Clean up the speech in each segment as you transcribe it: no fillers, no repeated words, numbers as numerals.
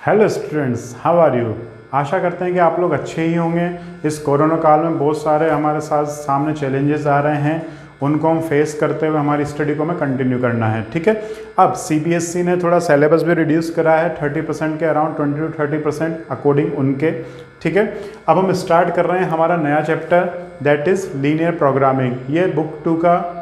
Hello students, how are you. आशा करते हैं कि आप लोग अच्छे ही होंगे। इस कोरोना काल में बहुत सारे हमारे साथ सामने चैलेंजेस आ रहे हैं, उनको हम फेस करते हुए हमारी स्टडी को हमें कंटिन्यू करना है। ठीक है, अब सीबीएसई ने थोड़ा सिलेबस भी रिड्यूस करा है 30% के अराउंड 20 to 30% अकॉर्डिंग उनके। ठीक है, अब हम स्टार्ट कर रहे हैं हमारा नया chapter, that is linear programming. ये बुक 2 का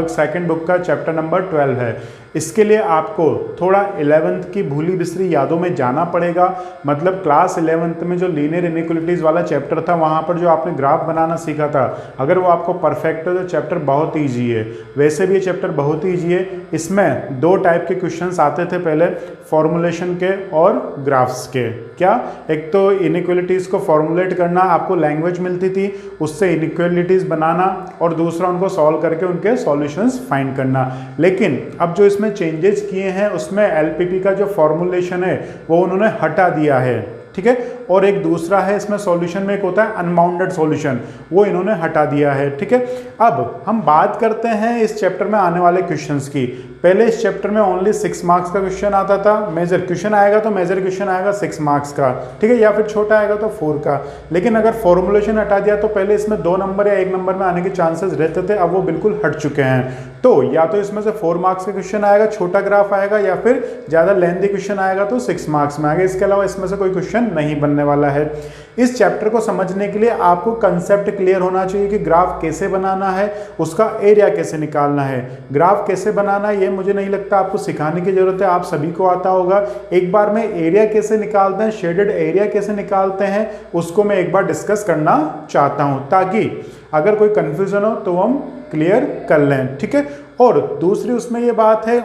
सेकेंड बुक का चैप्टर नंबर 12 है। इसके लिए आपको थोड़ा 11th की भूली बिसरी यादों में जाना पड़ेगा। मतलब क्लास 11th में जो लीनियर इनइक्वालिटीज़ वाला चैप्टर था, वहाँ पर जो आपने ग्राफ बनाना सीखा था, अगर वो आपको परफेक्ट है तो चैप्टर बहुत ईजी है। वैसे भी ये चैप्टर बहुत ईजी है। इसमें दो टाइप के क्वेश्चंस आते थे पहले, फॉर्मुलेशन के और ग्राफ्स के। क्या, एक तो इनइक्वालिटीज़ को फॉर्मुलेट करना, आपको लैंग्वेज मिलती थी, उससे इनइक्वालिटीज़ बनाना, और दूसरा उनको सॉल्व करके उनके सॉल्यूशंस फाइंड करना। लेकिन अब जो इसमें चेंजेस किए हैं उसमें एलपीपी का जो फॉर्मुलेशन है वो उन्होंने हटा दिया है। ठीक है, और एक दूसरा है इसमें सॉल्यूशन में एक होता है अनबाउंडेड सॉल्यूशन, वो इन्होंने हटा दिया है। ठीक है, अब हम बात करते हैं इस चैप्टर में आने वाले क्वेश्चंस की। पहले इस चैप्टर में ओनली 6 मार्क्स का क्वेश्चन आता था। मेजर क्वेश्चन आएगा तो मेजर क्वेश्चन आएगा 6 मार्क्स का, ठीक है, या फिर छोटा आएगा तो 4 का। लेकिन अगर फॉर्मुलेशन हटा दिया तो पहले इसमें 2 नंबर या 1 नंबर में आने के चांसेस रहते थे, अब वो बिल्कुल हट चुके हैं। तो या तो इसमें से 4 मार्क्स का क्वेश्चन आएगा, छोटा ग्राफ आएगा, या फिर ज़्यादा लेंथी क्वेश्चन आएगा तो 6 मार्क्स में आएगा। इसके अलावा इसमें से कोई क्वेश्चन नहीं बनने वाला है। इस चैप्टर को समझने के लिए आपको कंसेप्ट क्लियर होना चाहिए कि ग्राफ कैसे बनाना है, उसका एरिया कैसे निकालना है। ग्राफ कैसे बनाना है ये मुझे नहीं लगता आपको सिखाने की जरूरत है, आप सभी को आता होगा। एक बार मैं एरिया कैसे निकालते हैं, शेडेड एरिया कैसे निकालते हैं, उसको मैं एक बार डिस्कस करना चाहता हूं, ताकि अगर कोई कंफ्यूजन हो तो हम क्लियर कर लें। ठीक है, और दूसरी उसमें ये बात है,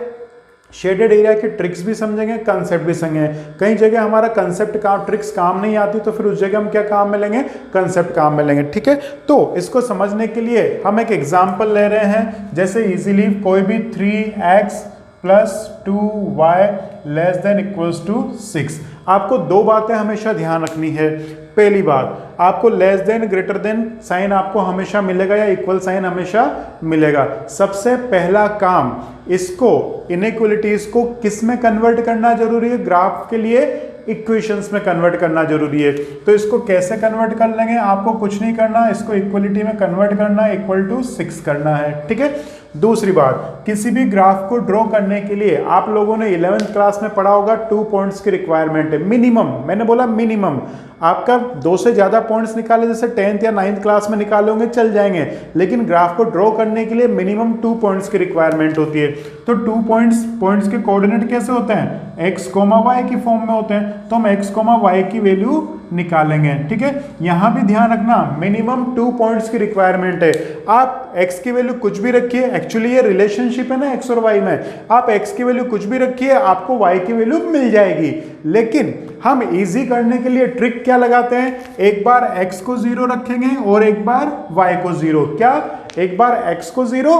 शेडेड एरिया के ट्रिक्स भी समझेंगे, कंसेप्ट भी समझेंगे। कई जगह हमारा कंसेप्ट काम, ट्रिक्स काम नहीं आती, तो फिर उस जगह हम क्या काम में लेंगे, कंसेप्ट काम में लेंगे। ठीक है, तो इसको समझने के लिए हम एक एग्जांपल ले रहे हैं। जैसे इजीली कोई भी 3x + 2y < 6। आपको 2 बातें हमेशा ध्यान रखनी है। पहली बात, आपको less than greater than sign आपको हमेशा मिलेगा या इक्वल साइन हमेशा मिलेगा। सबसे पहला काम, इसको इनइक्वालिटीज को किस में कन्वर्ट करना जरूरी है, ग्राफ के लिए इक्वेशंस में कन्वर्ट करना जरूरी है। तो इसको कैसे कन्वर्ट कर लेंगे, आपको कुछ नहीं करना, इसको इक्वलिटी में कन्वर्ट करना, = 6 करना है। ठीक है, दूसरी बात, किसी भी ग्राफ को ड्रॉ करने के लिए आप लोगों ने 11th क्लास में पढ़ा होगा 2 पॉइंट्स की रिक्वायरमेंट है मिनिमम। मैंने बोला मिनिमम, आपका 2 से ज्यादा पॉइंट्स निकाले, जैसे 10th या 9th क्लास में निकाले होंगे चल जाएंगे, लेकिन ग्राफ को ड्रॉ करने के लिए मिनिमम 2 पॉइंट्स की रिक्वायरमेंट होती है। तो 2 पॉइंट्स के कोऑर्डिनेट कैसे होते हैं, x, y की फॉर्म में होते हैं, तो हम x, y की वैल्यू निकालेंगे। ठीक है, यहां भी ध्यान रखना मिनिमम 2 पॉइंट्स की रिक्वायरमेंट है। आप x की वैल्यू कुछ भी रखिए, एक्चुअली ये रिलेशनशिप है ना x और y में, आप x की वैल्यू कुछ भी रखिए, आपको y की वैल्यू मिल जाएगी। लेकिन हम इजी करने के लिए ट्रिक क्या लगाते हैं, एक बार x को 0 रखेंगे और एक बार y को 0। क्या, एक बार x को 0,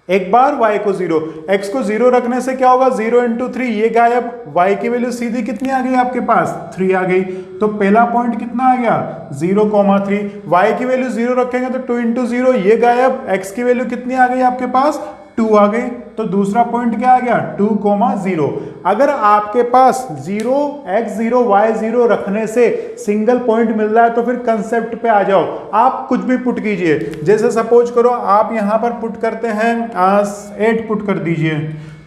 एक बार y को 0। x को 0 रखने से क्या होगा, 0 × 3 ये गायब, y की वैल्यू सीधी कितनी आ गई आपके पास, 3 आ गई। तो पहला पॉइंट कितना आ गया, 0,3। y की वैल्यू 0 रखेंगे तो 2 × 0 ये गायब, x की वैल्यू कितनी आ गई आपके पास, 2 आ गई। तो दूसरा पॉइंट क्या आ गया, 2,0। अगर आपके पास 0, x 0, y 0 रखने से सिंगल पॉइंट मिल रहा है तो फिर कंसेप्ट पे आ जाओ, आप कुछ भी पुट कीजिए। जैसे सपोज करो आप यहां पर पुट करते हैं 8 पुट कर दीजिए,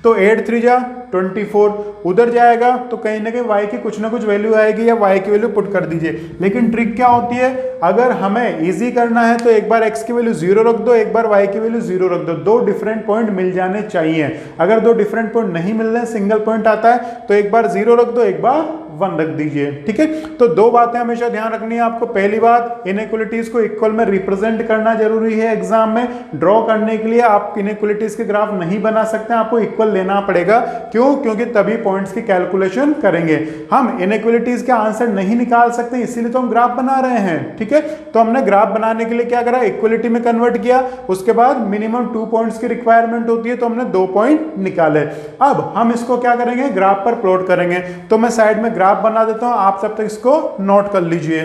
तो 8 3 जा 24, उधर जाएगा तो कहीं ना कहीं y की कुछ ना कुछ वैल्यू आएगी, या y की वैल्यू पुट कर दीजिए। लेकिन ट्रिक क्या होती है, अगर हमें इजी करना है तो एक बार x की वैल्यू 0 रख दो, एक बार y की वैल्यू 0 रख दो, 2 डिफरेंट पॉइंट मिल जाने चाहिए। अगर 2 डिफरेंट पॉइंट नहीं मिल रहे, सिंगल पॉइंट आता है, तो एक बार 0 रख दो, एक बार 1 रख दीजिए। ठीक है, तो 2 बातें हमेशा ध्यान रखनी है आपको। पहली बात, इनइक्वालिटीज को इक्वल में रिप्रेजेंट करना जरूरी है। एग्जाम में ड्रॉ करने के लिए आप इनइक्वालिटीज के ग्राफ नहीं बना सकते, आपको इक्वल लेना पड़ेगा। क्यों, क्योंकि तभी पॉइंट्स की कैलकुलेशन करेंगे। हम इनइक्वालिटीज के आंसर नहीं निकाल सकते, इसीलिए तो हम ग्राफ बना रहे हैं। ठीक है, तो हमने ग्राफ बनाने के लिए क्या करा, इक्वलिटी में कन्वर्ट किया, उसके बाद मिनिमम 2 पॉइंट्स की रिक्वायरमेंट होती है, तो हमने 2 पॉइंट निकाले। अब हम इसको क्या करेंगे, ग्राफ पर प्लॉट करेंगे। तो मैं साइड में ग्राफ बना देता हूं, आप तब तक इसको नोट कर लीजिए।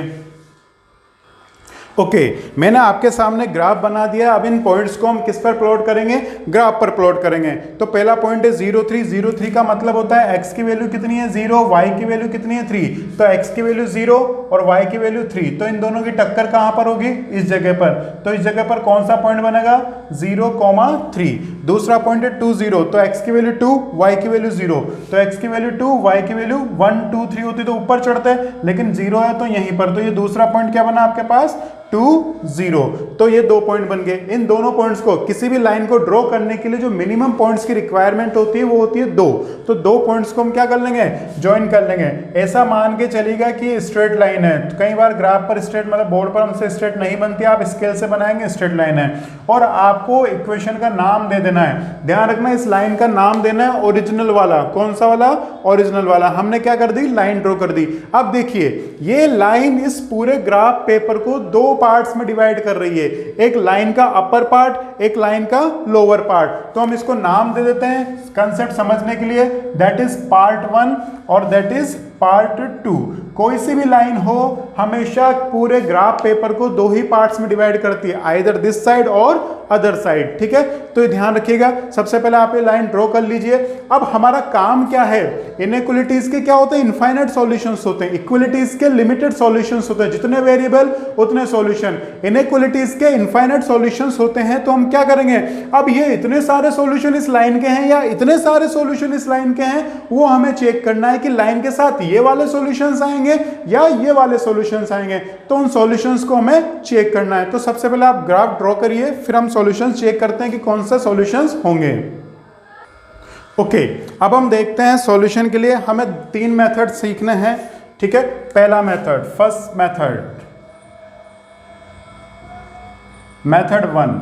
ओके, मैंने आपके सामने ग्राफ बना दिया। अब इन पॉइंट्स को हम किस पर प्लॉट करेंगे? ग्राफ पर प्लॉट करेंगे। तो पहला पॉइंट है 0 3। 0 3 का मतलब होता है x की वैल्यू कितनी है 0, y की वैल्यू कितनी है 3। तो x की वैल्यू 0 और y की वैल्यू 3, तो इन दोनों की टक्कर कहां पर होगी? इस जगह पर। तो इस जगह पर कौन सा पॉइंट बनेगा? 0,3। दूसरा पॉइंट है 2 0, तो x की वैल्यू 2, y की वैल्यू 0। तो x की वैल्यू 2, y की वैल्यू 1 2 3 होती तो ऊपर चढ़ते, लेकिन 0 है तो यहीं पर। तो ये दूसरा पॉइंट क्या बना आपके पास? 2 0। तो ये 2 पॉइंट बन गए। इन दोनों पॉइंट्स को, किसी भी लाइन को ड्रॉ करने के लिए जो मिनिमम पॉइंट्स की रिक्वायरमेंट होती है वो होती है 2। तो 2 पॉइंट्स को हम क्या कर लेंगे? ज्वाइन कर लेंगे। ऐसा मान के चलिएगा कि स्ट्रेट लाइन है। तो कई बार ग्राफ पर स्ट्रेट, मतलब बोर्ड पर हमसे स्ट्रेट नहीं बनती, आप स्केल से बनाएंगे, स्ट्रेट लाइन है और आपको इक्वेशन का नाम दे देना है। ध्यान रखना, इस लाइन का नाम देना है ओरिजिनल वाला। कौन सा वाला? ओरिजिनल वाला। हमने क्या कर दी? लाइन ड्रॉ कर दी। अब देखिए, ये लाइन इस पूरे ग्राफ पेपर को 2 पार्ट्स में डिवाइड कर रही है। एक लाइन का अपर पार्ट, एक लाइन का लोअर पार्ट। तो हम इसको नाम दे देते हैं कंसेप्ट समझने के लिए, दैट इज पार्ट 1 और दैट इज पार्ट 2। कोई सी भी लाइन हो हमेशा पूरे ग्राफ पेपर को 2 ही पार्ट्स में डिवाइड करती है, आइदर दिस साइड और अदर साइड। ठीक है, तो ये ध्यान रखिएगा। सबसे पहले आप ये लाइन ड्रॉ कर लीजिए। अब हमारा काम क्या है? इनइक्वालिटीज के क्या होते हैं? इनफाइनाइट सॉल्यूशंस होते हैं। इक्वालिटीज के लिमिटेड सॉल्यूशंस होते हैं, जितने वेरिएबल उतने सॉल्यूशन। इनइक्वालिटीज के इनफाइनाइट सॉल्यूशंस होते हैं। तो हम क्या करेंगे? अब ये इतने सारे सॉल्यूशन इस लाइन के हैं या इतने सारे सॉल्यूशन इस लाइन के हैं, वो हमें चेक करना है कि लाइन के साथ ये वाले सॉल्यूशंस आएंगे या ये वाले सॉल्यूशंस आएंगे। तो उन सॉल्यूशंस को हमें चेक करना है। तो सबसे पहले आप ग्राफ ड्रॉ करिए, फिर हम सॉल्यूशंस चेक करते हैं कि कौन सा सॉल्यूशंस होंगे। ओके, अब हम देखते हैं सॉल्यूशन के लिए हमें 3 मेथड सीखने हैं। ठीक है, पहला मेथड, फर्स्ट मेथड 1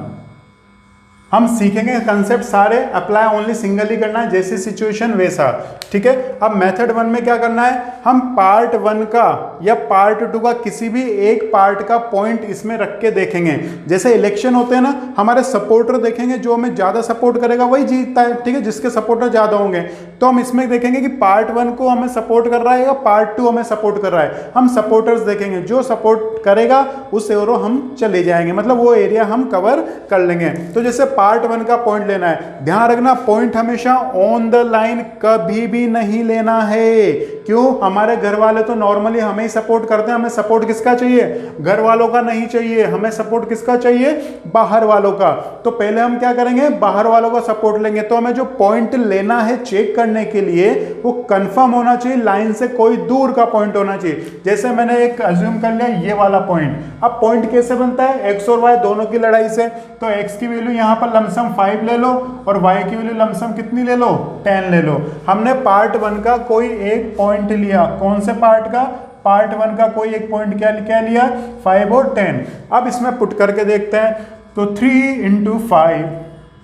हम सीखेंगे। कंसेप्ट सारे अप्लाई ओनली सिंगल ही करना है, जैसी सिचुएशन वैसा। ठीक है, अब मेथड 1 में क्या करना है? हम पार्ट 1 का या पार्ट 2 का किसी भी एक पार्ट का पॉइंट इसमें रख के देखेंगे। जैसे इलेक्शन होते हैं ना, हमारे सपोर्टर देखेंगे, जो हमें ज्यादा सपोर्ट करेगा वही जीतता है। ठीक है, जिसके सपोर्टर ज्यादा होंगे। तो हम इसमें देखेंगे कि पार्ट 1 को हमें सपोर्ट कर रहा है या पार्ट 2 हमें सपोर्ट कर रहा है। हम सपोर्टर्स देखेंगे, जो सपोर्ट करेगा उस एरो हम चले जाएंगे, मतलब वो एरिया हम कवर कर लेंगे। तो जैसे पार्ट 1 का पॉइंट लेना है, ध्यान रखना पॉइंट हमेशा ऑन द लाइन कभी भी नहीं लेना है। क्यों? हमारे घर वाले तो नॉर्मली हमें ही सपोर्ट करते हैं। हमें सपोर्ट किसका चाहिए? घर वालों का नहीं चाहिए। हमें सपोर्ट किसका चाहिए? बाहर वालों का। तो पहले हम क्या करेंगे? बाहर वालों का सपोर्ट लेंगे। तो हमें जो पॉइंट लेना है चेक करने के लिए, वो कंफर्म होना चाहिए, लाइन से कोई दूर का पॉइंट होना चाहिए। जैसे मैंने एक अज्यूम कर लिया ये वाला पॉइंट। अब पॉइंट कैसे बनता है? एक्स और वाई दोनों की लड़ाई से। तो एक्स की वैल्यू यहां पर लमसम 5 ले लो और y की वैल्यू लमसम कितनी ले लो? 10 ले लो। हमने पार्ट 1 का कोई एक पॉइंट लिया। कौन से पार्ट का? पार्ट 1 का कोई एक पॉइंट क्या लिया? 5 और 10। अब इसमें पुट करके देखते हैं। तो 3 × 5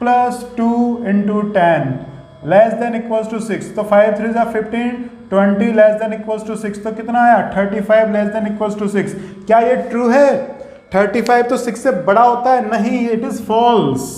plus 2 × 10 less than equals to 6। तो 5 3 जा 15, 20 लेस देन इक्वल्स टू 6। तो कितना आया? 35 लेस देन इक्वल्स टू 6। क्या ये ट्रू है? 35 तो 6 से बड़ा होता है? नहीं, इट इज फॉल्स।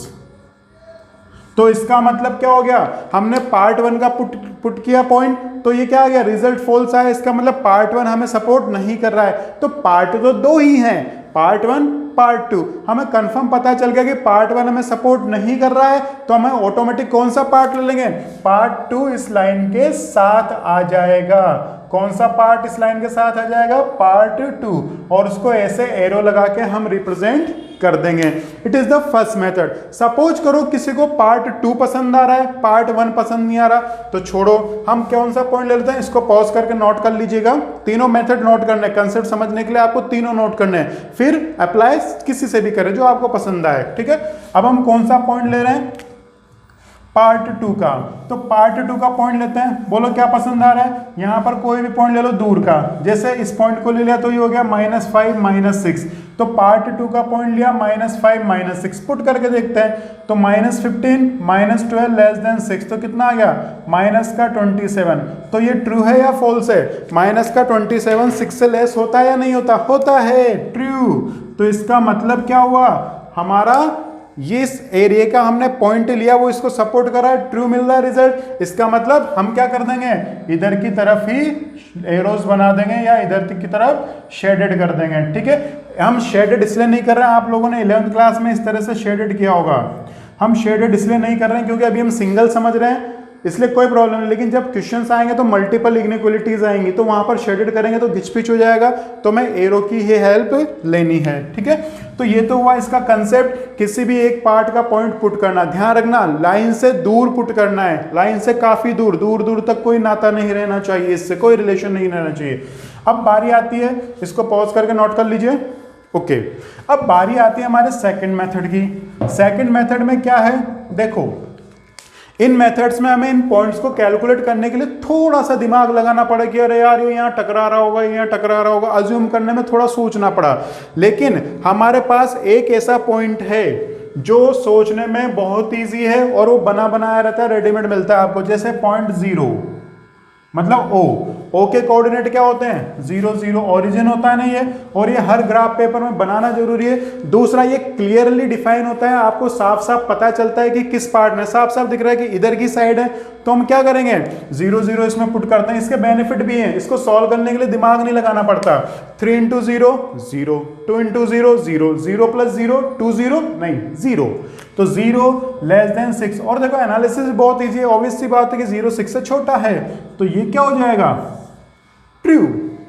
तो इसका मतलब क्या हो गया? हमने पार्ट 1 का पुट किया पॉइंट, तो ये क्या आ गया? रिजल्ट फॉल्स आया। इसका मतलब पार्ट 1 हमें सपोर्ट नहीं कर रहा है। तो पार्ट तो 2 ही हैं, पार्ट 1 पार्ट 2। हमें कंफर्म पता चल गया कि पार्ट 1 हमें सपोर्ट नहीं कर रहा है, तो हमें ऑटोमेटिक कौन सा पार्ट ले लेंगे? पार्ट 2 इस लाइन के साथ आ जाएगा। कौन सा पार्ट इस लाइन के साथ आ जाएगा? पार्ट 2। और उसको ऐसे एरो लगा के हम रिप्रेजेंट कर देंगे। It is the first method. Suppose करो किसी को पार्ट 2 पसंद आ रहा है, पार्ट 1 पसंद नहीं आ रहा, तो छोड़ो, हम कौन सा पॉइंट ले लेते हैं? इसको पॉज करके नोट कर लीजिएगा। तीनों मेथड नोट करने, कंसेप्ट समझने के लिए आपको तीनों नोट करने हैं, फिर अप्लाई किसी से भी करें जो आपको पसंद आए। ठीक है, अब हम कौन सा पॉइंट ले रहे हैं? पार्ट 2 का। तो पार्ट 2 का पॉइंट लेते हैं। बोलो क्या पसंद आ रहा है? यहां पर कोई भी पॉइंट ले लो दूर का। जैसे इस पॉइंट को ले लिया तो ये हो गया -5 -6। तो पार्ट 2 का पॉइंट लिया -5 -6। पुट करके देखते हैं। तो -15 -12 लेस देन 6। तो कितना आ गया? -27। तो ये ट्रू है या फॉल्स है? -27 6 से लेस होता है या नहीं होता? होता है, ट्रू। तो इसका मतलब क्या हुआ? हमारा ये इस एरिया का हमने पॉइंट लिया, वो इसको सपोर्ट कर रहा है, ट्रू मिल रहा है रिजल्ट। इसका मतलब हम क्या कर देंगे? इधर की तरफ ही एरोज बना देंगे या इधर की तरफ शेडेड कर देंगे। ठीक है, हम शेडेड इसलिए नहीं कर रहे हैं, आप लोगों ने 11th क्लास में इस तरह से शेडेड किया होगा। हम शेडेड इसलिए नहीं कर रहे हैं क्योंकि अभी हम सिंगल समझ रहे हैं, इसलिए कोई प्रॉब्लम नहीं। लेकिन जब क्वेश्चंस आएंगे तो मल्टीपल इनइक्वालिटीज आएंगी, तो वहां पर शेडेड करेंगे तो घिचपिच हो जाएगा, तो मैं एरो की ही हेल्प लेनी है। ठीक है, तो ये तो हुआ इसका कंसेप्ट, किसी भी एक पार्ट का पॉइंट पुट करना। ध्यान रखना, लाइन से दूर पुट करना है, लाइन से काफी दूर, दूर दूर तक कोई नाता नहीं रहना चाहिए, इससे कोई रिलेशन नहीं रहना चाहिए। अब बारी आती है, इसको पॉज करके नोट कर लीजिए। ओके, अब बारी आती है हमारे सेकंड मेथड की। सेकंड मेथड में क्या है, देखो इन मेथड्स में हमें इन पॉइंट्स को कैलकुलेट करने के लिए थोड़ा सा दिमाग लगाना पड़ा कि अरे यार ये यहाँ टकरा रहा होगा, यहाँ टकरा रहा होगा, अज्यूम करने में थोड़ा सोचना पड़ा। लेकिन हमारे पास एक ऐसा पॉइंट है जो सोचने में बहुत ईजी है और वो बना बनाया रहता है, रेडीमेड मिलता है आपको। जैसे पॉइंट 0 मतलब ओ के कोऑर्डिनेट क्या होते हैं, 0 0 ओरिजिन होता है ना ये, और ये हर ग्राफ पेपर में बनाना जरूरी है। दूसरा, ये क्लियरली डिफाइन होता है, आपको साफ साफ पता चलता है कि किस पार्ट में, साफ साफ दिख रहा है कि इधर की साइड है, तो हम क्या करेंगे 0 0 इसमें पुट करते हैं। इसके बेनिफिट भी हैं, इसको सॉल्व करने के लिए दिमाग नहीं लगाना पड़ता। 3 into 0 0, 2 into 0 0, 0 plus 0 2 0 नहीं 0, तो 0 लेस देन 6। और देखो एनालिसिस बहुत इजी है, ऑब्वियस सी बात है कि 0 6 से छोटा है, तो ये क्या हो जाएगा, ट्रू।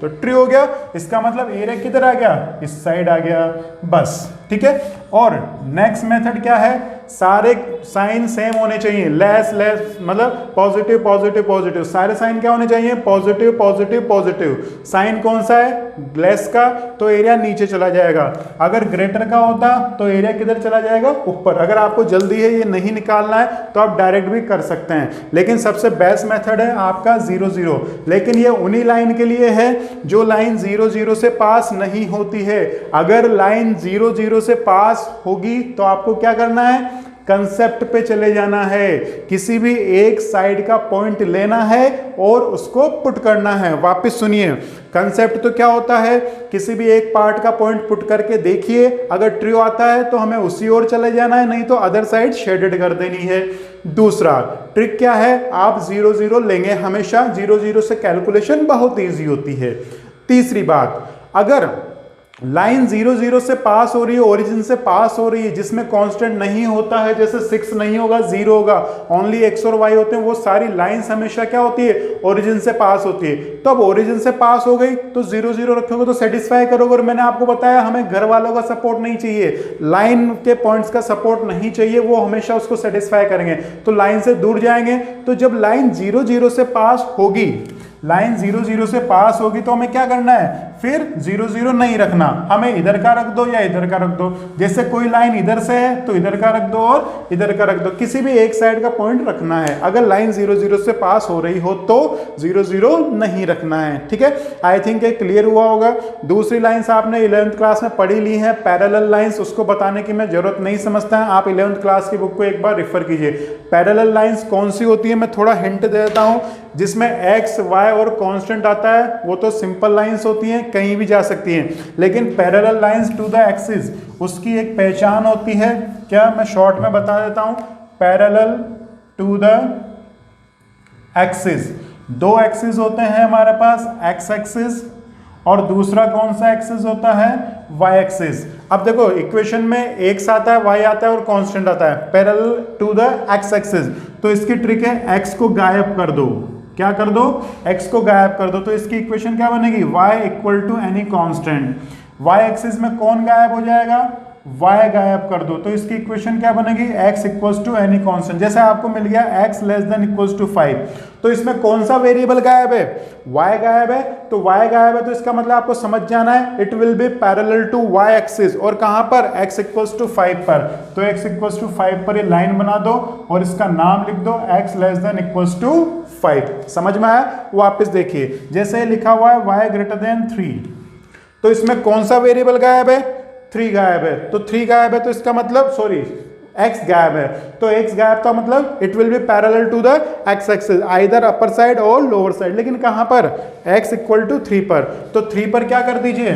तो ट्रू हो गया, इसका मतलब एरिया किधर आ गया, इस साइड आ गया, बस। ठीक है, और नेक्स्ट मेथड क्या है, सारे साइन सेम होने चाहिए, लेस लेस मतलब पॉजिटिव पॉजिटिव पॉजिटिव, सारे साइन क्या होने चाहिए, पॉजिटिव पॉजिटिव पॉजिटिव। साइन कौन सा है, लेस का, तो एरिया नीचे चला जाएगा। अगर ग्रेटर का होता तो एरिया किधर चला जाएगा, ऊपर। अगर आपको जल्दी है, ये नहीं निकालना है, तो आप डायरेक्ट भी कर सकते हैं, लेकिन सबसे बेस्ट मेथड है आपका 0 0। लेकिन ये उन्हीं लाइन के लिए है जो लाइन 0 0 से पास नहीं होती है। अगर लाइन 0 0 से पास होगी तो आपको क्या करना है, कंसेप्ट पे चले जाना है, किसी भी एक साइड का पॉइंट लेना है और उसको पुट करना है। वापस सुनिए, कंसेप्ट तो क्या होता है, किसी भी एक पार्ट का पॉइंट पुट करके देखिए, अगर ट्रू आता है तो हमें उसी ओर चले जाना है, नहीं तो अदर साइड शेडेड कर देनी है। दूसरा ट्रिक क्या है, आप 0 0 लेंगे हमेशा, 0 0 से कैलकुलेशन बहुत ईजी होती है। तीसरी बात, अगर लाइन 0 0 से पास हो रही है, ओरिजिन से पास हो रही है, जिसमें कांस्टेंट नहीं होता है, जैसे 6 नहीं होगा 0 होगा, ओनली x और y होते हैं, वो सारी लाइंस हमेशा क्या होती है, ओरिजिन से पास होती है। तो अब ओरिजिन से पास हो गई तो 0 0 रखोगे तो सेटिस्फाई करोगे। और मैंने आपको बताया हमें घर वालों का सपोर्ट नहीं चाहिए, लाइन के पॉइंट्स का सपोर्ट नहीं चाहिए, वो हमेशा उसको सेटिस्फाई करेंगे, तो लाइन से दूर जाएंगे। तो जब लाइन 0 0 से पास होगी, लाइन 0 0 से पास होगी, तो हमें क्या करना है, फिर 0 0 नहीं रखना, हमें इधर का रख दो या इधर का रख दो। जैसे कोई लाइन इधर से है तो इधर का रख दो और इधर का रख दो, किसी भी एक साइड का पॉइंट रखना है। अगर लाइन 0 0 से पास हो रही हो तो 0 0 नहीं रखना है। ठीक है, आई थिंक ये क्लियर हुआ होगा। दूसरी लाइन्स आपने 11th क्लास में पढ़ी ली है, पैरेलल लाइन्स, उसको बताने की मैं जरूरत नहीं समझता है, आप 11th क्लास की बुक को एक बार रेफर कीजिए। पैरेलल लाइन्स कौन सी होती है, मैं थोड़ा हिंट दे देता हूं। जिसमें x y और कांस्टेंट आता है वो तो सिंपल लाइंस होती हैं, कहीं भी जा सकती हैं। लेकिन parallel lines to the axis, उसकी एक पहचान होती है, क्या मैं शॉर्ट में बता देता हूं। पैरेलल टू द एक्सिस, दो एक्सिस होते हैं हमारे पास, x एक्सिस और दूसरा कौन सा एक्सिस होता है, y एक्सिस। अब देखो इक्वेशन में x आता है, y आता है और कांस्टेंट आता है, parallel to the x axis. तो इसकी ट्रिक है x को गायब कर दो, क्या कर दो, x को गायब कर दो। तो इसकी इक्वेशन क्या बनेगी, y equal to any constant. y axis में कौन गायब हो जाएगा, y गायब कर दो, तो इसकी इक्वेशन क्या बनेगी, x equals to any constant. जैसे आपको मिल गया x less than equals to 5, तो इसमें कौन सा वेरिएबल गायब है, y गायब है। तो y गायब है तो इसका मतलब आपको समझ जाना है, it will be parallel to y axis, और कहां पर, x इक्वल्स टू 5 पर। तो x इक्वल्स टू 5 पर ये लाइन बना दो और इसका नाम लिख दो, x less than equals to 5। समझ में आया, वापस देखिए, जैसे लिखा हुआ है y ग्रेटर देन 3, तो इसमें कौन सा वेरिएबल गायब है, 3 गायब है। तो 3 गायब है तो इसका मतलब, सॉरी x गायब है, तो x गायब का मतलब it will be parallel to the x axis, either upper side और लोअर साइड। लेकिन कहां पर, x इक्वल टू 3 पर। तो 3 पर क्या कर दीजिए,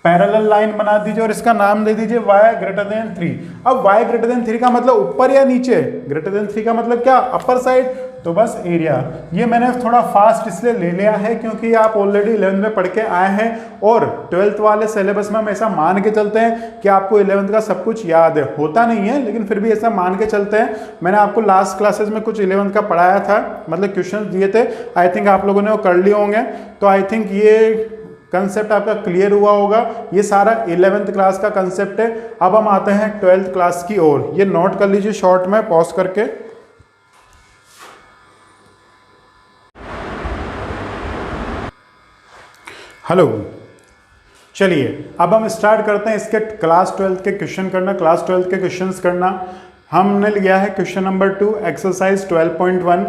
पैरेलल लाइन बना दीजिए और इसका नाम दे दीजिए y ग्रेटर देन 3। अब y ग्रेटर देन 3 का मतलब ऊपर या नीचे, ग्रेटर देन 3 का मतलब क्या, अपर साइड। तो बस एरिया। ये मैंने थोड़ा फास्ट इसलिए ले लिया है क्योंकि आप ऑलरेडी 11th में पढ़ के आए हैं और 12th वाले सिलेबस में हम ऐसा मान के चलते हैं कि आपको 11th का सब कुछ याद है, होता नहीं है लेकिन फिर भी ऐसा मान के चलते हैं। मैंने आपको लास्ट क्लासेस में कुछ 11th का पढ़ाया था, मतलब क्वेश्चन दिए थे, आई थिंक आप लोगों ने वो कर लिए होंगे। तो आई थिंक ये कंसेप्ट आपका क्लियर हुआ होगा। ये सारा 11th क्लास का कंसेप्ट है। अब हम आते हैं 12th क्लास की ओर। ये नोट कर लीजिए शॉर्ट में पॉज करके। हेलो, चलिए अब हम स्टार्ट करते हैं इसके क्लास 12th के क्वेश्चन करना, क्लास 12th के क्वेश्चंस करना। हमने लिया है क्वेश्चन नंबर 2 एक्सरसाइज 12.1।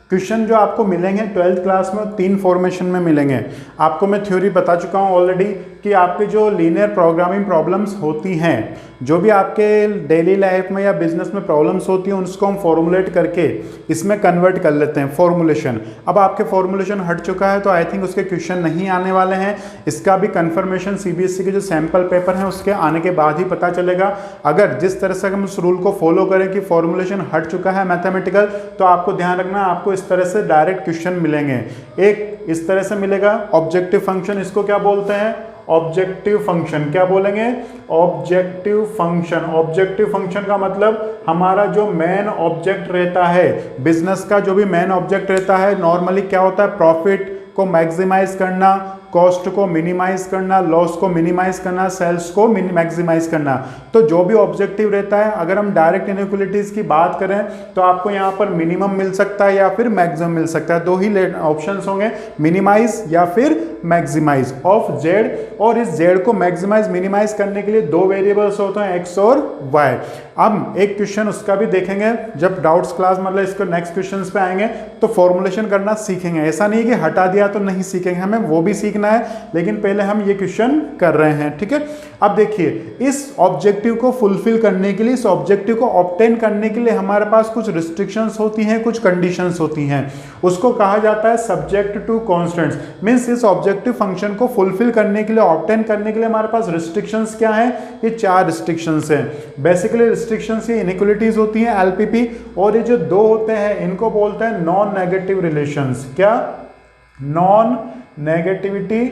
क्वेश्चन जो आपको मिलेंगे 12th क्लास में 3 फॉर्मेशन में मिलेंगे। आपको मैं थ्योरी बता चुका हूँ ऑलरेडी कि आपके जो लीनियर प्रोग्रामिंग प्रॉब्लम्स होती हैं, जो भी आपके डेली लाइफ में या बिजनेस में प्रॉब्लम्स होती हैं, उसको हम फॉर्मुलेट करके इसमें कन्वर्ट कर लेते हैं, फॉर्मुलेशन। अब आपके फॉर्मुलेशन हट चुका है तो आई थिंक उसके क्वेश्चन नहीं आने वाले हैं। इसका भी कंफर्मेशन सीबीएसई के जो सैम्पल पेपर हैं उसके आने के बाद ही पता चलेगा। अगर जिस तरह से हम उस रूल को फॉलो करें कि फॉर्मुलेशन हट चुका है मैथमेटिकल, तो आपको ध्यान रखना आपको इस तरह से डायरेक्ट क्वेश्चन मिलेंगे। एक इस तरह से मिलेगा ऑब्जेक्टिव फंक्शन, इसको क्या बोलते हैं? Objective function. क्या बोलेंगे? Objective function. ऑब्जेक्टिव फंक्शन का मतलब हमारा जो मेन ऑब्जेक्ट रहता है, बिजनेस का जो भी मेन ऑब्जेक्ट रहता है, नॉर्मली क्या होता है? प्रॉफिट को मैक्सिमाइज करना, कॉस्ट को मिनिमाइज करना, लॉस को मिनिमाइज करना, सेल्स को मैक्सिमाइज करना। तो जो भी ऑब्जेक्टिव रहता है, अगर हम डायरेक्ट इनइक्वालिटीज की बात करें तो आपको यहाँ पर मिनिमम मिल सकता है या फिर मैक्सिमम मिल सकता है। दो ही ऑप्शंस होंगे, मिनिमाइज या फिर मैक्सिमाइज ऑफ जेड। और इस जेड को मैक्सिमाइज मिनिमाइज करने के लिए दो वेरिएबल्स होते हैं, एक्स और वाई। अब एक क्वेश्चन उसका भी देखेंगे जब डाउट्स क्लास, मतलब इसको नेक्स्ट क्वेश्चन पे आएंगे तो फॉर्मुलेशन करना सीखेंगे। ऐसा नहीं कि हटा दिया तो नहीं सीखेंगे, हमें वो भी सीखना है, लेकिन पहले हम ये क्वेश्चन कर रहे हैं, ठीक है। अब देखिए, इस ऑब्जेक्टिव को फुलफिल करने के लिए, इस ऑब्जेक्टिव को ऑब्टेन करने के लिए हमारे पास कुछ रिस्ट्रिक्शंस होती हैं, कुछ कंडीशंस होती हैं। उसको कहा जाता है सब्जेक्ट टू कॉन्स्टेंट्स। मींस इस ऑब्जेक्टिव फंक्शन को फुलफिल करने के लिए, ऑब्टेन करने के लिए हमारे पास रिस्ट्रिक्शंस क्या हैं? ये 4 रिस्ट्रिक्शंस हैं। बेसिकली रिस्ट्रिक्शंस ये इनइक्वालिटीज होती हैं, एलपीपी, और ये जो दो होते हैं इनको बोलते हैं नॉन नेगेटिव रिलेशंस। क्या? Non negativity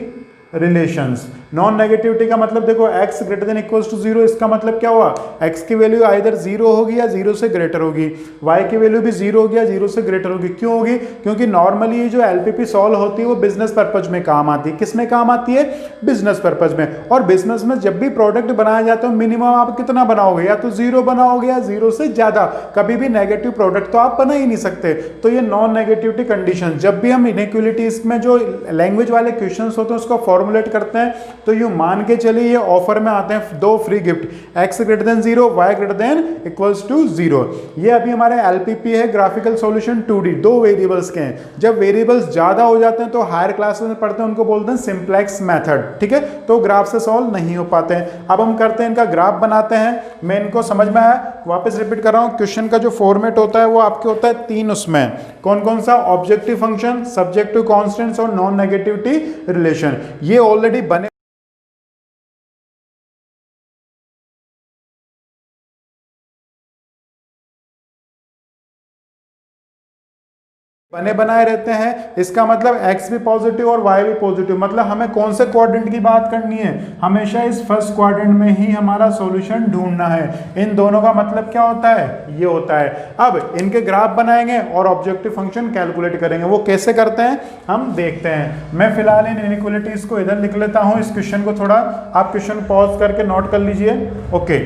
relations. Non negativity का मतलब देखो, x greater than equals to 0, इसका मतलब क्या हुआ? x की वैल्यू आइदर 0 होगी या 0 से ग्रेटर होगी, y की वैल्यू भी 0 होगी या 0 से ग्रेटर होगी। क्यों होगी? क्योंकि नॉर्मली ये जो एलपीपी सॉल्व होती है वो बिजनेस पर्पज में काम आती है। किस में काम आती है? बिजनेस पर्पज में। और बिजनेस में जब भी प्रोडक्ट बनाया जाता है, मिनिमम आप कितना बनाओगे? या तो 0 बनाओगे या 0 से ज्यादा, कभी भी नेगेटिव प्रोडक्ट तो आप बना ही नहीं सकते। तो ये नॉन नेगेटिविटी कंडीशन, जब भी हम इनइक्वालिटीज में जो लैंग्वेज वाले क्वेश्चन होते हैं उसको फॉर्मुलेट करते हैं, तो यू मान के चलिए ये ऑफर में आते हैं 2 free gift, x greater than 0, y greater than equals to 0। ये अभी हमारे एलपीपी है, ग्राफिकल सॉल्यूशन 2D, 2 वेरिएबल्स के हैं। जब वेरिएबल्स ज्यादा हो जाते हैं तो हायर क्लासेस में पढ़ते हैं, उनको बोलते हैं सिंप्लेक्स मेथड, ठीक है। तो ग्राफ से सॉल्व नहीं हो पाते हैं। अब हम करते हैं, इनका ग्राफ बनाते हैं। मैं इनको समझ में आया, वापस रिपीट कर रहा हूं। क्वेश्चन का जो फॉर्मेट होता है वो आपके होता है 3, उसमें कौन कौन सा? Objective function, subject to constants और नॉन नेगेटिविटी रिलेशन। ये ऑलरेडी बने बनाए रहते हैं। इसका मतलब x भी पॉजिटिव और y भी पॉजिटिव। मतलब हमें कौन से क्वाड्रेंट की बात करनी है? हमेशा इस फर्स्ट क्वाड्रेंट में ही हमारा सॉल्यूशन ढूंढना है। इन दोनों का मतलब क्या होता है? ये होता है। अब इनके ग्राफ बनाएंगे और ऑब्जेक्टिव फंक्शन कैलकुलेट करेंगे। वो कैसे करते हैं हम देखते हैं। मैं फिलहाल इन इनइक्वालिटीज को इधर लिख लेता हूं। इस क्वेश्चन को थोड़ा आप क्वेश्चन पॉज करके नोट कर लीजिए। ओके,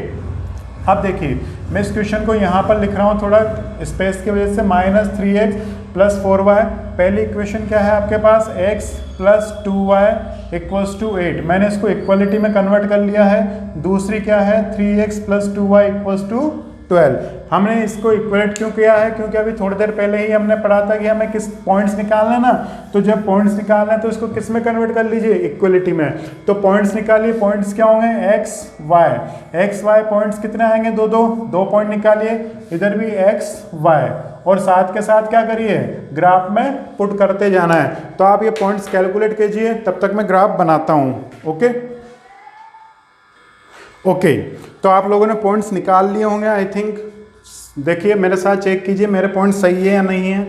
अब देखिए मैं इस क्वेश्चन को यहाँ पर लिख रहा हूँ थोड़ा स्पेस की वजह से। -3x + 4y। पहली इक्वेशन क्या है आपके पास? x + 2y = 8। मैंने इसको इक्वलिटी में कन्वर्ट कर लिया है। दूसरी क्या है? 3x + 2y = 12। हमने इसको इक्वेट क्यों किया है? क्योंकि अभी थोड़ी देर पहले ही हमने पढ़ा था कि हमें किस पॉइंट्स निकालना है ना। तो जब पॉइंट्स निकालना है तो इसको किस में कन्वर्ट कर लीजिए? इक्वलिटी में। तो पॉइंट्स निकालिए। पॉइंट्स क्या होंगे? x y पॉइंट्स कितने आएंगे? 2 पॉइंट निकालिए। इधर भी x y, और साथ के साथ क्या करिए? ग्राफ में पुट करते जाना है। तो आप ये पॉइंट्स कैलकुलेट कीजिए, तब तक मैं ग्राफ बनाता हूँ। ओके, तो आप लोगों ने पॉइंट्स निकाल लिए होंगे आई थिंक। देखिए मेरे साथ चेक कीजिए मेरे पॉइंट सही है या नहीं है।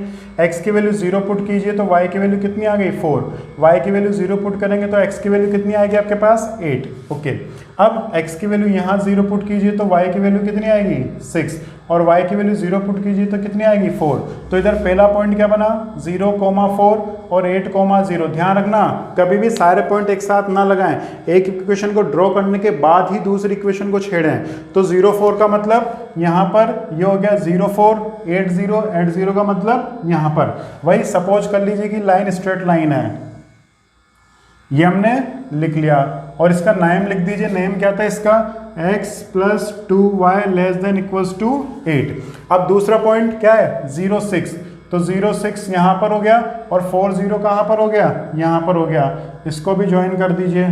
x की वैल्यू 0 पुट कीजिए तो y की वैल्यू कितनी आ गई 4, y की वैल्यू 0 पुट करेंगे तो x की वैल्यू कितनी आएगी आपके पास 8। ओके, अब x की वैल्यू यहाँ 0 पुट कीजिए तो y की वैल्यू कितनी आएगी 6, और y की वैल्यू 0 पुट कीजिए तो कितनी आएगी 4। तो इधर पहला पॉइंट क्या बना 0,4 और 8,0। ध्यान रखना कभी भी सारे पॉइंट एक साथ ना लगाएं, एक इक्वेशन को ड्रॉ करने के बाद ही दूसरी इक्वेशन को छेड़ें। तो 0,4 का मतलब यहाँ पर ये हो गया 0,4, 80 का मतलब यहाँ पर। वही सपोज कर लीजिए कि लाइन स्ट्रेट लाइन है, ये हमने लिख लिया, और इसका नेम लिख दीजिए। नेम क्या था इसका x + 2y ≤ 8। अब दूसरा पॉइंट क्या है 0,6, तो 0,6 यहाँ पर हो गया और 40 कहाँ पर हो गया यहाँ पर हो गया। इसको भी ज्वाइन कर दीजिए,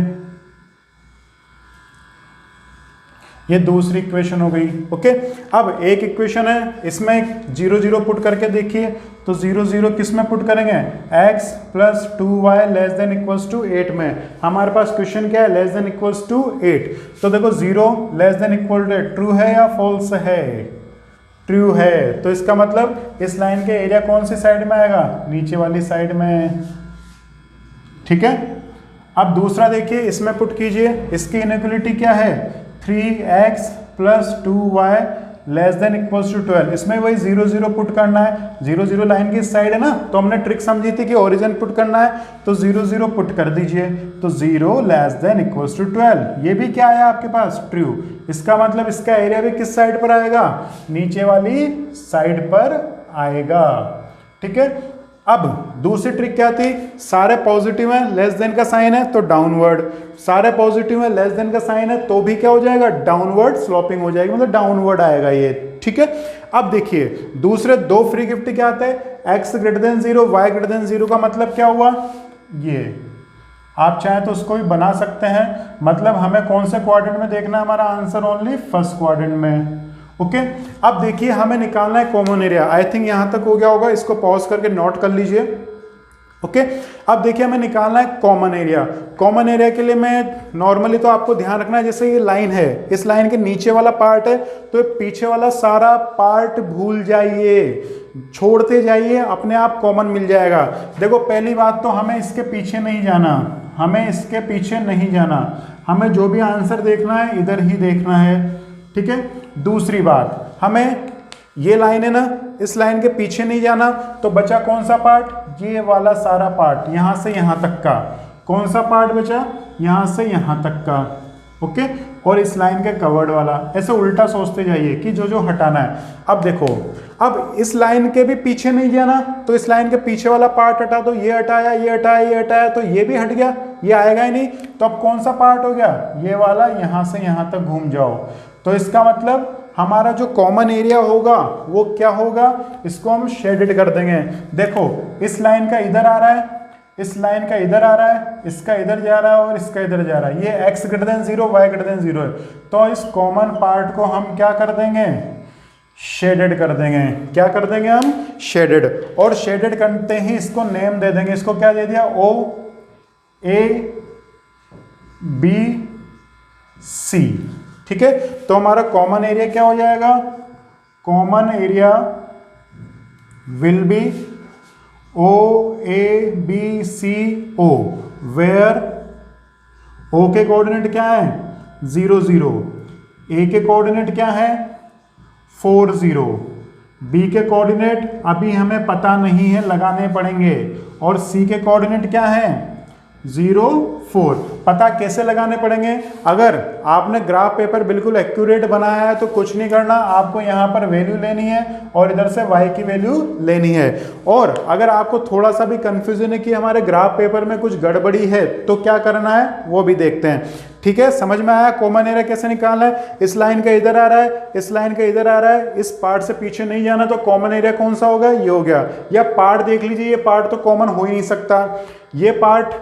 ये दूसरी इक्वेशन हो गई। ओके, अब एक इक्वेशन है इसमें 0,0 पुट करके देखिए, तो 0,0 किस में पुट करेंगे x + 2y ≤ 8 में। हमारे पास क्वेश्चन क्या है <= 8। तो देखो 0 <= ट्रू है या फॉल्स है, ट्रू है। तो इसका मतलब इस लाइन के एरिया कौन सी साइड में आएगा, नीचे वाली साइड में। ठीक है, अब दूसरा देखिए इसमें पुट कीजिए, इसकी इनइक्वालिटी क्या है 3x + 2y <= 12। इसमें वही 0,0 पुट करना है, 0,0 लाइन की साइड है ना, तो हमने ट्रिक समझी थी कि ओरिजिन पुट करना है, तो 0,0 पुट कर दीजिए। तो 0 <= 12, ये भी क्या आया आपके पास ट्रू। इसका मतलब इसका एरिया भी किस साइड पर आएगा, नीचे वाली साइड पर आएगा। ठीक है, अब दूसरी ट्रिक क्या थी, सारे पॉजिटिव है लेस देन का साइन है तो डाउनवर्ड, सारे पॉजिटिव है लेस देन का साइन है तो भी क्या हो जाएगा डाउनवर्ड स्लोपिंग हो जाएगी, मतलब डाउनवर्ड आएगा ये। ठीक है, अब देखिए दूसरे दो फ्री गिफ्ट क्या आते हैं x > 0 y > 0 का मतलब क्या हुआ, ये आप चाहें तो उसको भी बना सकते हैं। मतलब हमें कौन से क्वाड्रेंट में देखना है, हमारा आंसर ओनली फर्स्ट क्वाड्रेंट में। ओके, अब देखिए हमें निकालना है कॉमन एरिया। आई थिंक यहां तक हो गया होगा, इसको पॉज करके नोट कर लीजिए। ओके, अब देखिए हमें निकालना है कॉमन एरिया। कॉमन एरिया के लिए मैं नॉर्मली तो आपको ध्यान रखना है, जैसे ये लाइन है, इस लाइन के नीचे वाला पार्ट है तो ये पीछे वाला सारा पार्ट भूल जाइए, छोड़ते जाइए, अपने आप कॉमन मिल जाएगा। देखो पहली बात तो हमें इसके पीछे नहीं जाना, हमें इसके पीछे नहीं जाना, हमें जो भी आंसर देखना है इधर ही देखना है। ठीक है, दूसरी बात हमें ये लाइन है ना, इस लाइन के पीछे नहीं जाना, तो बचा कौन सा पार्ट, ये वाला सारा पार्ट, यहां से यहां तक का। कौन सा पार्ट बचा, यहां से यहां तक का। ओके, और इस लाइन के कवर्ड वाला। ऐसे उल्टा सोचते जाइए कि जो जो हटाना है। अब देखो, अब इस लाइन के भी पीछे नहीं जाना, तो इस लाइन के पीछे वाला पार्ट हटा दो, ये हटाया, ये हटाया, ये हटाया, तो ये भी हट गया, ये आएगा ही नहीं। तो अब कौन सा पार्ट हो गया, ये वाला, यहां से यहां तक घूम जाओ। तो इसका मतलब हमारा जो कॉमन एरिया होगा वो क्या होगा, इसको हम शेडेड कर देंगे। देखो इस लाइन का इधर आ रहा है, इस लाइन का इधर आ रहा है, इसका इधर जा रहा है और इसका इधर जा रहा है। ये x > 0 y > 0 है, तो इस कॉमन पार्ट को हम क्या कर देंगे, शेडेड कर देंगे। क्या कर देंगे हम, शेडेड। और शेडेड करते ही इसको नेम दे देंगे। इसको क्या दे दिया, O A B C। ठीक है, तो हमारा कॉमन एरिया क्या हो जाएगा, common area will be OABCO, where O के कोऑर्डिनेट क्या है 0 0, A के कोऑर्डिनेट क्या है 4 0, B के कोऑर्डिनेट अभी हमें पता नहीं है, लगाने पड़ेंगे, और C के कोऑर्डिनेट क्या है 0 4। पता कैसे लगाने पड़ेंगे, अगर आपने ग्राफ पेपर बिल्कुल एक्यूरेट बनाया है तो कुछ नहीं करना, आपको यहाँ पर वैल्यू लेनी है और इधर से y की वैल्यू लेनी है। और अगर आपको थोड़ा सा भी कंफ्यूजन है कि हमारे ग्राफ पेपर में कुछ गड़बड़ी है तो क्या करना है वो भी देखते हैं। ठीक है, समझ में आया कॉमन एरिया कैसे निकालना है। इस लाइन का इधर आ रहा है, इस लाइन का इधर आ रहा है, इस पार्ट से पीछे नहीं जाना, तो कॉमन एरिया कौन सा होगा, ये हो गया। या पार्ट देख लीजिए, ये पार्ट तो कॉमन हो ही नहीं सकता, ये पार्ट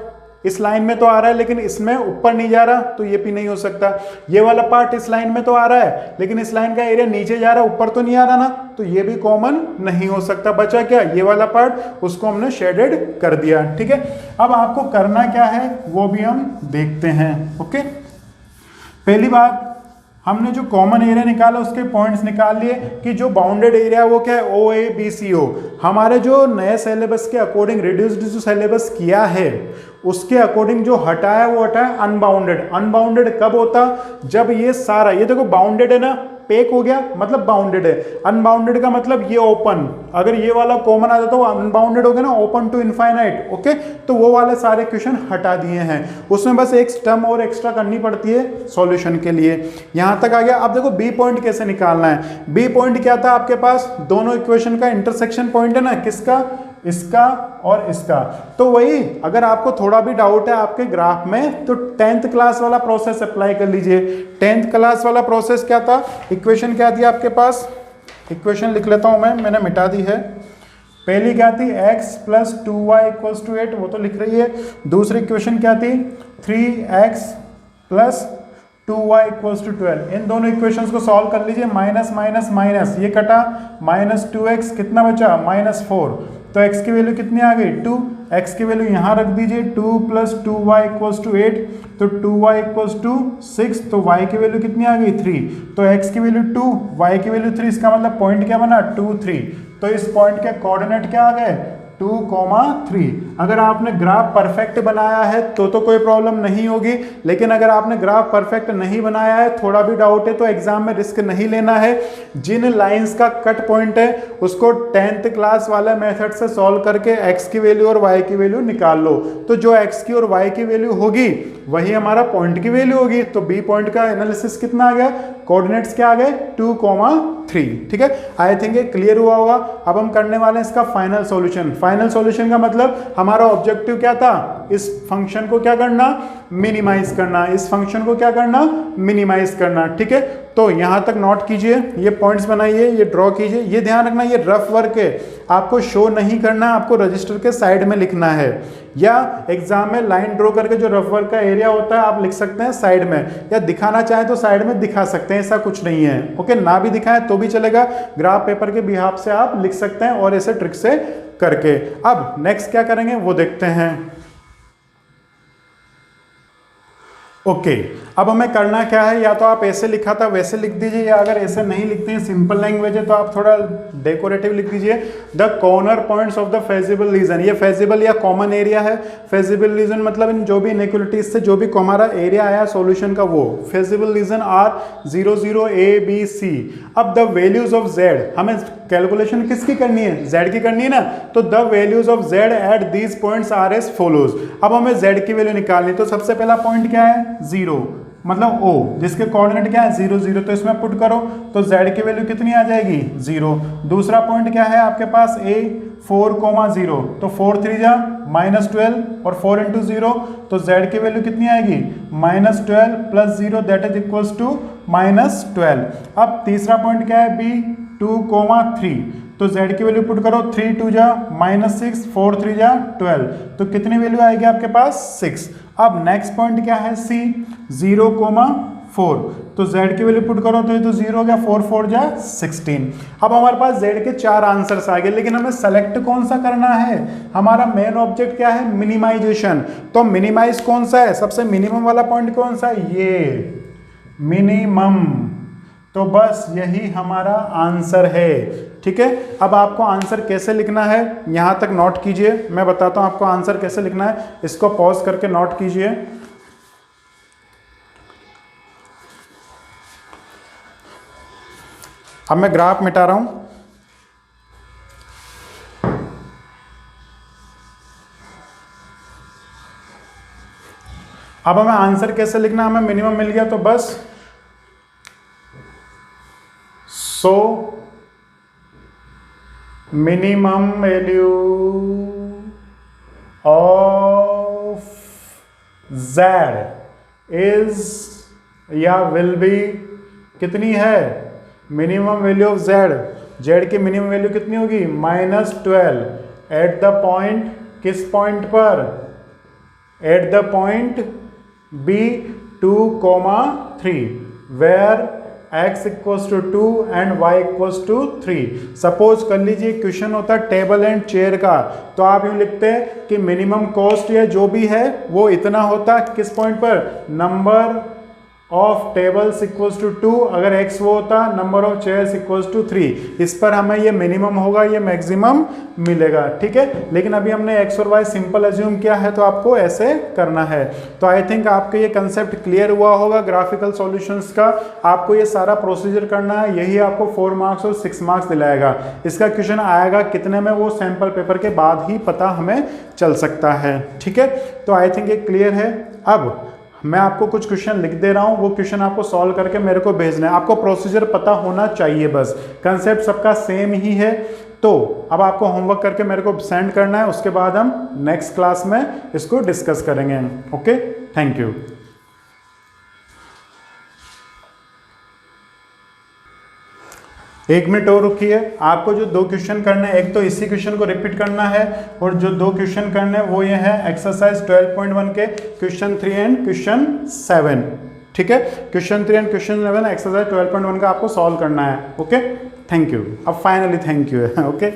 इस लाइन में तो आ रहा है लेकिन इसमें ऊपर नहीं जा रहा, तो ये भी नहीं हो सकता। ये वाला पार्ट इस लाइन में तो आ रहा है लेकिन इस लाइन का एरिया नीचे जा रहा है, ऊपर तो नहीं आ रहा ना, तो ये भी कॉमन नहीं हो सकता। बचा क्या, ये वाला पार्ट, उसको हमने शेडेड कर दिया। ठीक है, अब आपको करना क्या है वो भी हम देखते हैं। ओके, पहली बात हमने जो कॉमन एरिया निकाला उसके पॉइंट्स निकाल लिए कि जो बाउंडेड एरिया वो क्या है, ओ ए बी सी ओ। हमारे जो नए सिलेबस के अकॉर्डिंग रिड्यूस्ड जो सिलेबस किया है उसके अकॉर्डिंग जो हटा है वो हटा है अनबाउंडेड। अनबाउंडेड कब होता, जब ये सारा, ये देखो बाउंडेड है ना, पेक हो गया मतलब बाउंडेड है। अनबाउंडेड का मतलब ये ओपन, अगर ये वाला कॉमन आ जाता तो अनबाउंडेड हो गया ना, ओपन टू इनफाइनाइट। ओके, तो वो वाले सारे क्वेश्चन हटा दिए हैं, उसमें बस एक टर्म और एक्स्ट्रा करनी पड़ती है सॉल्यूशन के लिए। यहां तक आ गया। अब देखो बी पॉइंट कैसे निकालना है। बी पॉइंट क्या था आपके पास, दोनों इक्वेशन का इंटरसेक्शन पॉइंट है ना, किसका, इसका और इसका। तो वही, अगर आपको थोड़ा भी डाउट है आपके ग्राफ में तो 10th क्लास वाला प्रोसेस अप्लाई कर लीजिए। 10th क्लास वाला प्रोसेस क्या था, इक्वेशन क्या थी आपके पास, इक्वेशन लिख लेता हूं मैंने मिटा दी है। पहली क्या थी, x + 2y = 8, वो तो लिख रही है। दूसरी इक्वेशन क्या थी, 3x + 2y = 12। इन दोनों इक्वेशंस को सॉल्व कर लीजिए। माइनस माइनस माइनस, ये कटा, -2x कितना बचा, -4। तो x की वैल्यू कितनी आ गई, 2। x की वैल्यू यहाँ रख दीजिए, 2 + 2y = 8, तो 2y = 6, तो y की वैल्यू कितनी आ गई, 3। तो x की वैल्यू 2, y की वैल्यू 3, इसका मतलब पॉइंट क्या बना, 2, 3। तो इस पॉइंट के कोऑर्डिनेट क्या आ गए, 2, 3। अगर आपने ग्राफ परफेक्ट बनाया है तो कोई प्रॉब्लम नहीं होगी, लेकिन अगर आपने ग्राफ परफेक्ट नहीं बनाया है, थोड़ा भी डाउट है, तो एग्जाम में रिस्क नहीं लेना है। जिन लाइंस का कट पॉइंट है उसको 10th क्लास वाले मेथड से सॉल्व करके x की वैल्यू और y की वैल्यू निकाल लो। तो जो x की और y की वैल्यू होगी वही हमारा पॉइंट की वैल्यू होगी। तो बी पॉइंट का एनालिसिस कितना आ गया, कोऑर्डिनेट्स क्या आ गए, 2, 3। ठीक है, आई थिंक ये क्लियर हुआ होगा। अब हम करने वाले हैं इसका फाइनल सॉल्यूशन। फाइनल सॉल्यूशन का मतलब हमारा ऑब्जेक्टिव क्या था, इस फंक्शन को क्या करना, मिनिमाइज करना, इस फंक्शन को क्या करना, मिनिमाइज करना। ठीक है, तो यहां तक नोट कीजिए, ये पॉइंट्स बनाइए, ये ड्रॉ कीजिए। ये ध्यान रखना ये रफ वर्क है, आपको शो नहीं करना, आपको रजिस्टर के साइड में लिखना है, या एग्जाम में लाइन ड्रॉ करके जो रफ वर्क का एरिया होता है आप लिख सकते हैं साइड में, या दिखाना चाहे तो साइड में दिखा सकते हैं, ऐसा कुछ नहीं है। ओके, ना भी दिखाएं तो भी चलेगा, ग्राफ पेपर के बिहाफ से आप लिख सकते हैं और ऐसे ट्रिक से करके। अब नेक्स्ट क्या करेंगे वो देखते हैं। ओके, अब हमें करना क्या है, या तो आप ऐसे लिखा था वैसे लिख दीजिए, या अगर ऐसे नहीं लिखते हैं, सिंपल लैंग्वेज है, तो आप थोड़ा डेकोरेटिव लिख दीजिए। The corner points of the feasible reason. ये फेजिबल या कॉमन एरिया है। फेजिबल रीजन मतलब इन जो भी इनइक्वालिटीज से जो भी हमारा एरिया आया सॉल्यूशन का, वो feasible region are 0, 0, A, B, C। अब द वैल्यूज ऑफ z, हमें कैलकुलेशन किसकी करनी है, z की करनी है ना, तो the values of z at these points are as follows. अब हमें z की वैल्यू निकालनी, तो सबसे पहला पॉइंट क्या है, 0, मतलब O, जिसके कोऑर्डिनेट क्या है, 0, 0, तो इसमें पुट करो तो z की वैल्यू कितनी आ जाएगी, 0। दूसरा पॉइंट क्या है आपके पास, A, 4, 0, तो 4 3 जा -12 और 4 × 0, तो z की वैल्यू कितनी आएगी, -12 + 0 दैट इज इक्वल्स टू -12। अब तीसरा पॉइंट क्या है, B, 2, 3, तो z की वैल्यू पुट करो, 3 2 जा -6, 4 3 जा 12, तो कितनी वैल्यू आएगी आपके पास, 6। अब नेक्स्ट पॉइंट क्या है, C, 0, 4, तो z की वैल्यू पुट करो तो ये तो 0 हो गया, 4 4 जा 16। अब हमारे पास z के 4 आंसर्स आ गए, लेकिन हमें सेलेक्ट कौन सा करना है, हमारा मेन ऑब्जेक्ट क्या है, मिनिमाइजेशन। तो मिनिमाइज कौन सा है, सबसे मिनिमम वाला पॉइंट कौन सा है, ये मिनिमम। तो बस यही हमारा आंसर है। ठीक है, अब आपको आंसर कैसे लिखना है यहां तक नोट कीजिए, मैं बताता हूं आपको आंसर कैसे लिखना है, इसको पॉज करके नोट कीजिए। अब मैं ग्राफ मिटा रहा हूं। अब हमें आंसर कैसे लिखना, हमें मिनिमम मिल गया तो बस so minimum value of z is या विल बी कितनी है, मिनिमम वैल्यू ऑफ z की मिनिमम वैल्यू कितनी होगी, -12 एट द पॉइंट, किस पॉइंट पर, at the point B, 2, 3 where x = 2 and y = 3। Suppose कर लीजिए क्वेश्चन होता है टेबल एंड चेयर का, तो आप यूं लिखते हैं कि मिनिमम कॉस्ट या जो भी है वो इतना होता है, किस पॉइंट पर, number of tables equals to 2, अगर x वो होता number of chairs equals to 3, इस पर हमें ये मिनिमम होगा, ये मैक्सिमम मिलेगा, ठीक है। लेकिन अभी हमने x और y सिंपल एज्यूम किया है, तो आपको ऐसे करना है। तो आई थिंक आपको ये कंसेप्ट क्लियर हुआ होगा ग्राफिकल सॉल्यूशंस का। आपको ये सारा प्रोसीजर करना है, यही आपको 4 मार्क्स और 6 मार्क्स दिलाएगा। इसका क्वेश्चन आएगा कितने में, वो सैंपल पेपर के बाद ही पता हमें चल सकता है, ठीक है। तो आई थिंक ये क्लियर है। अब मैं आपको कुछ क्वेश्चन लिख दे रहा हूँ, वो क्वेश्चन आपको सॉल्व करके मेरे को भेजना है। आपको प्रोसीजर पता होना चाहिए, बस कंसेप्ट सबका सेम ही है। तो अब आपको होमवर्क करके मेरे को सेंड करना है, उसके बाद हम नेक्स्ट क्लास में इसको डिस्कस करेंगे। Okay, thank you. एक मिनट और रुकिए, आपको जो 2 क्वेश्चन करने हैं, एक तो इसी क्वेश्चन को रिपीट करना है, और जो 2 क्वेश्चन करने हैं वो ये है एक्सरसाइज 12.1 के क्वेश्चन 3 एंड क्वेश्चन 7, ठीक है। क्वेश्चन 3 एंड क्वेश्चन 7 एक्सरसाइज 12.1 का आपको सॉल्व करना है। Okay, thank you. अब फाइनली थैंक यू है। ओके।